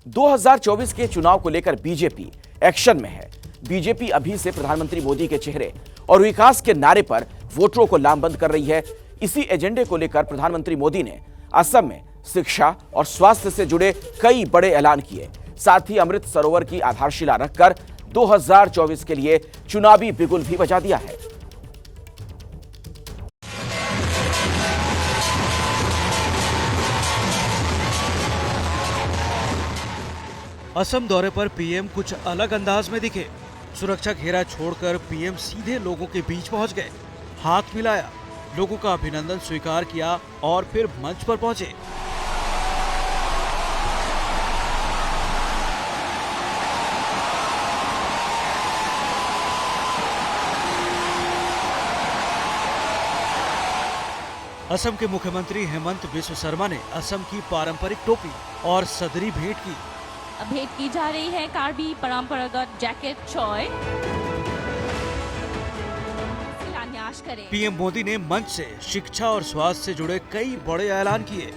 2024 के चुनाव को लेकर बीजेपी एक्शन में है। बीजेपी अभी से प्रधानमंत्री मोदी के चेहरे और विकास के नारे पर वोटरों को लामबंद कर रही है। इसी एजेंडे को लेकर प्रधानमंत्री मोदी ने असम में शिक्षा और स्वास्थ्य से जुड़े कई बड़े ऐलान किए। साथ ही अमृत सरोवर की आधारशिला रखकर 2024 के लिए चुनावी बिगुल भी बजा दिया है। असम दौरे पर पीएम कुछ अलग अंदाज में दिखे। सुरक्षा घेरा छोड़कर पीएम सीधे लोगों के बीच पहुंच गए, हाथ मिलाया, लोगों का अभिनंदन स्वीकार किया और फिर मंच पर पहुंचे। असम के मुख्यमंत्री हेमंत बिस्व शर्मा ने असम की पारंपरिक टोपी और सदरी भेंट की जा रही है। कार्बी परंपरागत जैकेट चॉय शिलान्यास करें। पीएम मोदी ने मंच से शिक्षा और स्वास्थ्य से जुड़े कई बड़े ऐलान किए।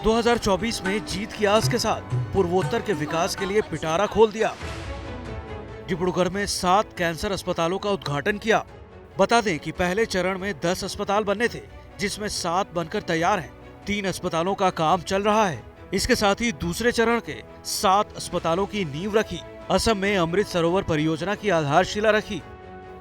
2024 में जीत की आस के साथ पूर्वोत्तर के विकास के लिए पिटारा खोल दिया। डिब्रूगढ़ में 7 कैंसर अस्पतालों का उद्घाटन किया। बता दें कि पहले चरण में 10 अस्पताल बनने थे, जिसमें 7 बनकर तैयार हैं। 3 अस्पतालों का काम चल रहा है। इसके साथ ही दूसरे चरण के 7 अस्पतालों की नींव रखी। असम में अमृत सरोवर परियोजना की आधारशिला रखी।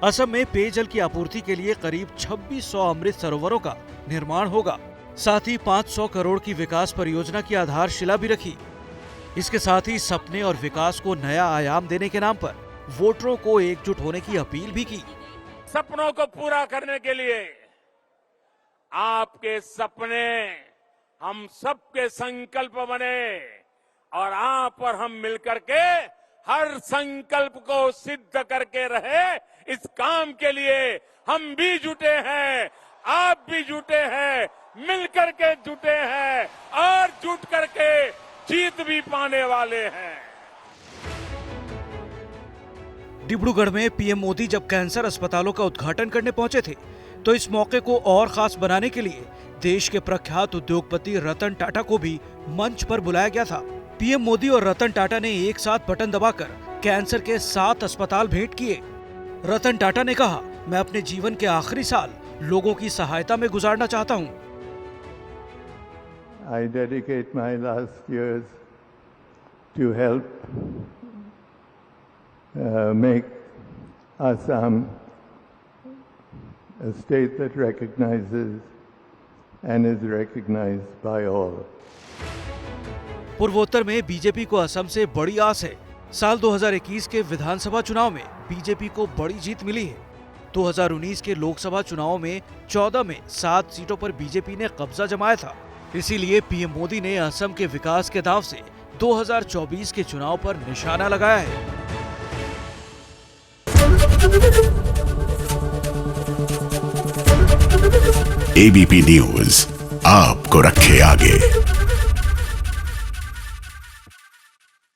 असम में पेयजल की आपूर्ति के लिए करीब 2600 अमृत सरोवरों का निर्माण होगा। साथ ही 500 करोड़ की विकास परियोजना की आधारशिला भी रखी। इसके साथ ही सपने और विकास को नया आयाम देने के नाम पर वोटरों को एकजुट होने की अपील भी की। सपनों को पूरा करने के लिए आपके सपने हम सबके संकल्प बने और आप और हम मिलकर के हर संकल्प को सिद्ध करके रहे। इस काम के लिए हम भी जुटे हैं, आप भी जुटे हैं, मिलकर के जुटे हैं और जुट करके जीत भी पाने वाले हैं। डिब्रूगढ़ में पीएम मोदी जब कैंसर अस्पतालों का उद्घाटन करने पहुंचे थे, तो इस मौके को और खास बनाने के लिए देश के प्रख्यात उद्योगपति रतन टाटा को भी मंच पर बुलाया गया था। पीएम मोदी और रतन टाटा ने एक साथ बटन दबाकर कैंसर के 7 अस्पताल भेंट किए। रतन टाटा ने कहा, मैं अपने जीवन के आखिरी साल लोगों की सहायता में गुजारना चाहता हूँ। I dedicate my last years to help make Assam a state that recognizes and is recognized by all. पूर्वोत्तर में बीजेपी को असम से बड़ी आस है। साल 2021 के विधानसभा चुनाव में बीजेपी को बड़ी जीत मिली है। 2019 के लोकसभा चुनाव में 14 में 7 सीटों पर बीजेपी ने कब्जा जमाया था। इसीलिए पीएम मोदी ने असम के विकास के दांव से 2024 के चुनाव पर निशाना लगाया है। एबीपी न्यूज आपको रखे आगे।